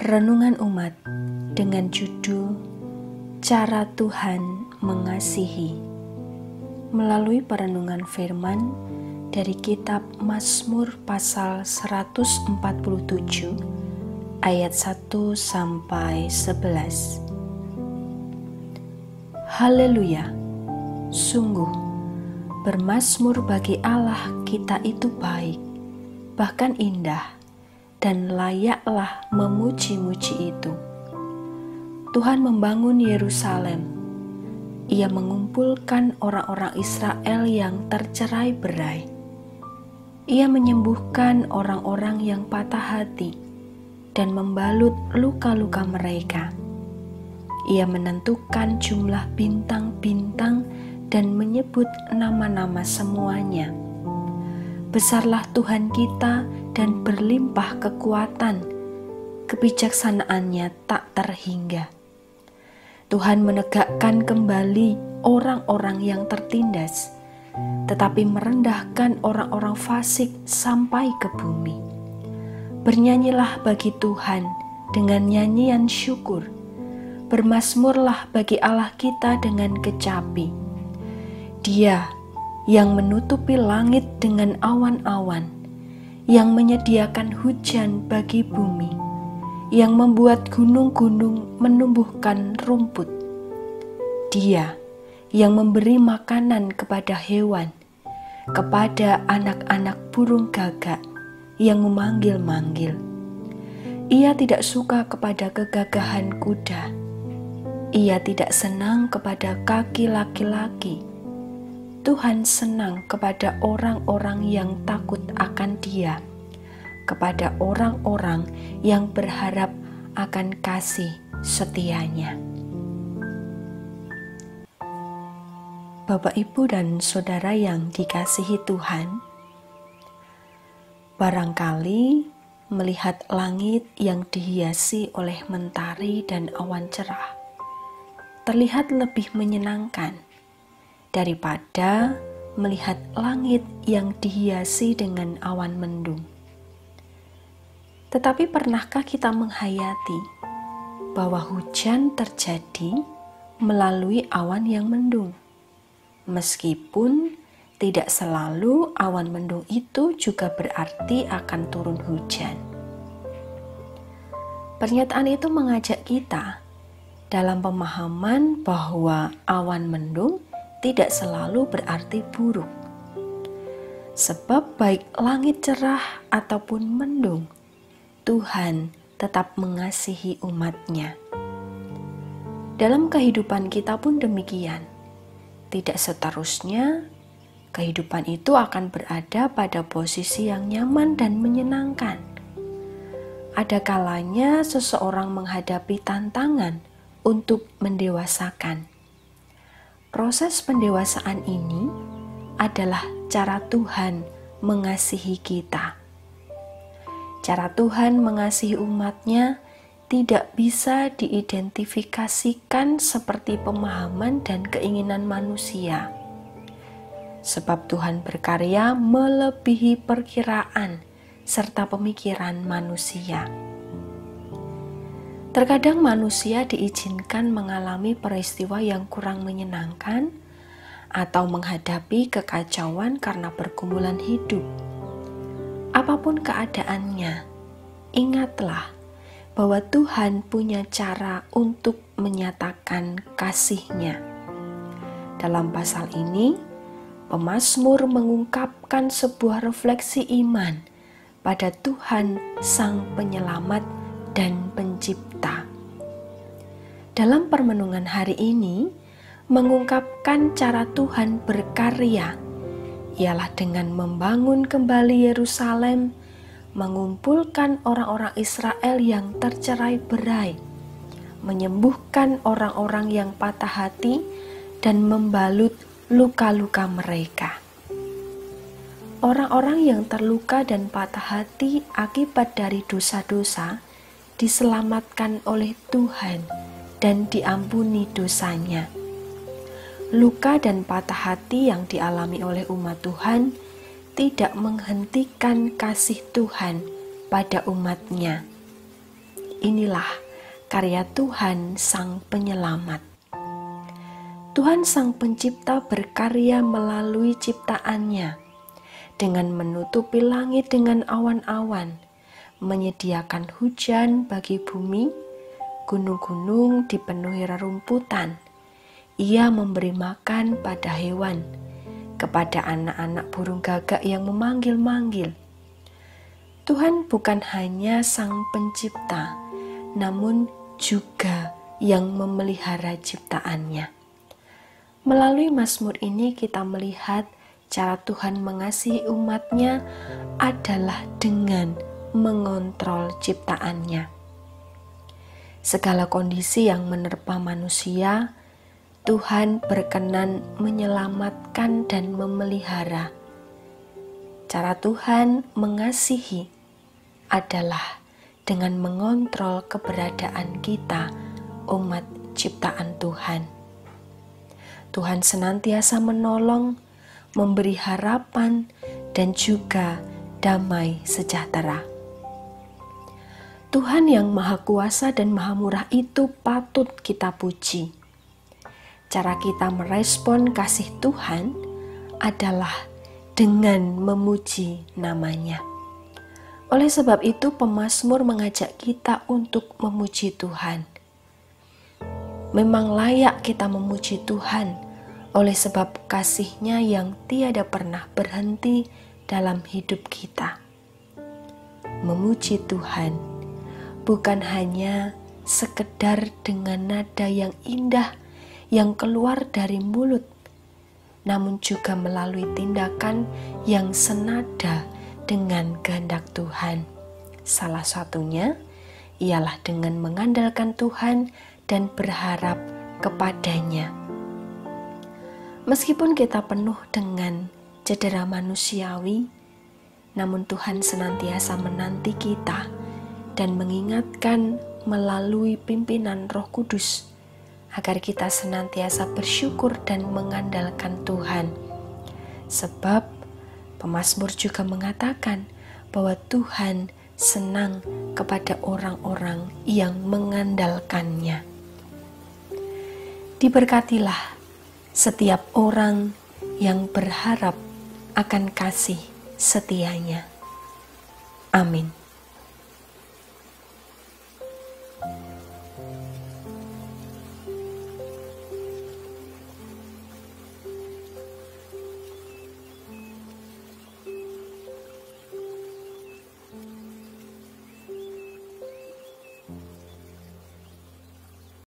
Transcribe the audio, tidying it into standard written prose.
Renungan Umat dengan judul Cara Tuhan Mengasihi, melalui perenungan firman dari kitab Mazmur pasal 147 ayat 1-11. Haleluya, sungguh bermazmur bagi Allah kita itu baik, bahkan indah, dan layaklah memuji-muji itu. Tuhan membangun Yerusalem. Ia mengumpulkan orang-orang Israel yang tercerai-berai. Ia menyembuhkan orang-orang yang patah hati dan membalut luka-luka mereka. Ia menentukan jumlah bintang-bintang dan menyebut nama-nama semuanya. Besarlah Tuhan kita dan berlimpah kekuatan, kebijaksanaannya tak terhingga. Tuhan menegakkan kembali orang-orang yang tertindas, tetapi merendahkan orang-orang fasik sampai ke bumi. Bernyanyilah bagi Tuhan dengan nyanyian syukur, bermazmurlah bagi Allah kita dengan kecapi. Dia yang menutupi langit dengan awan-awan, yang menyediakan hujan bagi bumi, yang membuat gunung-gunung menumbuhkan rumput. Dia yang memberi makanan kepada hewan, kepada anak-anak burung gagak yang memanggil-manggil. Ia tidak suka kepada kegagahan kuda. Ia tidak senang kepada kaki laki-laki. Tuhan senang kepada orang-orang yang takut akan Dia, kepada orang-orang yang berharap akan kasih setianya. Bapak, Ibu, dan Saudara yang dikasihi Tuhan, barangkali melihat langit yang dihiasi oleh mentari dan awan cerah terlihat lebih menyenangkan daripada melihat langit yang dihiasi dengan awan mendung. Tetapi pernahkah kita menghayati bahwa hujan terjadi melalui awan yang mendung? Meskipun tidak selalu awan mendung itu juga berarti akan turun hujan. Pernyataan itu mengajak kita dalam pemahaman bahwa awan mendung tidak selalu berarti buruk. Sebab baik langit cerah ataupun mendung, Tuhan tetap mengasihi umat-Nya. Dalam kehidupan kita pun demikian. Tidak seterusnya kehidupan itu akan berada pada posisi yang nyaman dan menyenangkan. Ada kalanya seseorang menghadapi tantangan untuk mendewasakan. Proses pendewasaan ini adalah cara Tuhan mengasihi kita. Cara Tuhan mengasihi umat-Nya tidak bisa diidentifikasikan seperti pemahaman dan keinginan manusia. Sebab Tuhan berkarya melebihi perkiraan serta pemikiran manusia. Terkadang manusia diizinkan mengalami peristiwa yang kurang menyenangkan atau menghadapi kekacauan karena pergumulan hidup. Apapun keadaannya, ingatlah bahwa Tuhan punya cara untuk menyatakan kasih-Nya. Dalam pasal ini, pemazmur mengungkapkan sebuah refleksi iman pada Tuhan Sang Penyelamat dan Pencipta. Dalam permenungan hari ini mengungkapkan cara Tuhan berkarya, ialah dengan membangun kembali Yerusalem, mengumpulkan orang-orang Israel yang tercerai-berai, menyembuhkan orang-orang yang patah hati, dan membalut luka-luka mereka. Orang-orang yang terluka dan patah hati akibat dari dosa-dosa diselamatkan oleh Tuhan dan diampuni dosanya. Luka dan patah hati yang dialami oleh umat Tuhan tidak menghentikan kasih Tuhan pada umat-Nya. inilah karya Tuhan Sang Penyelamat. Tuhan Sang Pencipta berkarya melalui ciptaannya dengan menutupi langit dengan awan-awan, menyediakan hujan bagi bumi, gunung-gunung dipenuhi rerumputan. Ia memberi makan pada hewan, kepada anak-anak burung gagak yang memanggil-manggil. Tuhan bukan hanya Sang Pencipta, namun juga yang memelihara ciptaannya. Melalui Mazmur ini kita melihat cara Tuhan mengasihi umat-Nya adalah dengan mengontrol ciptaannya. Segala kondisi yang menerpa manusia, Tuhan berkenan menyelamatkan dan memelihara. Cara Tuhan mengasihi adalah dengan mengontrol keberadaan kita, umat ciptaan Tuhan. Tuhan senantiasa menolong, memberi harapan, dan juga damai sejahtera. Tuhan yang Maha Kuasa dan Maha Murah itu patut kita puji. Cara kita merespon kasih Tuhan adalah dengan memuji nama-Nya. Oleh sebab itu, pemazmur mengajak kita untuk memuji Tuhan. Memang layak kita memuji Tuhan oleh sebab kasih-Nya yang tiada pernah berhenti dalam hidup kita. Memuji Tuhan bukan hanya sekedar dengan nada yang indah yang keluar dari mulut, namun juga melalui tindakan yang senada dengan kehendak Tuhan. Salah satunya ialah dengan mengandalkan Tuhan dan berharap kepada-Nya. Meskipun kita penuh dengan cedera manusiawi, namun Tuhan senantiasa menanti kita dan mengingatkan melalui pimpinan Roh Kudus agar kita senantiasa bersyukur dan mengandalkan Tuhan. Sebab pemazmur juga mengatakan bahwa Tuhan senang kepada orang-orang yang mengandalkan-Nya. Diberkatilah setiap orang yang berharap akan kasih setia-Nya. Amin.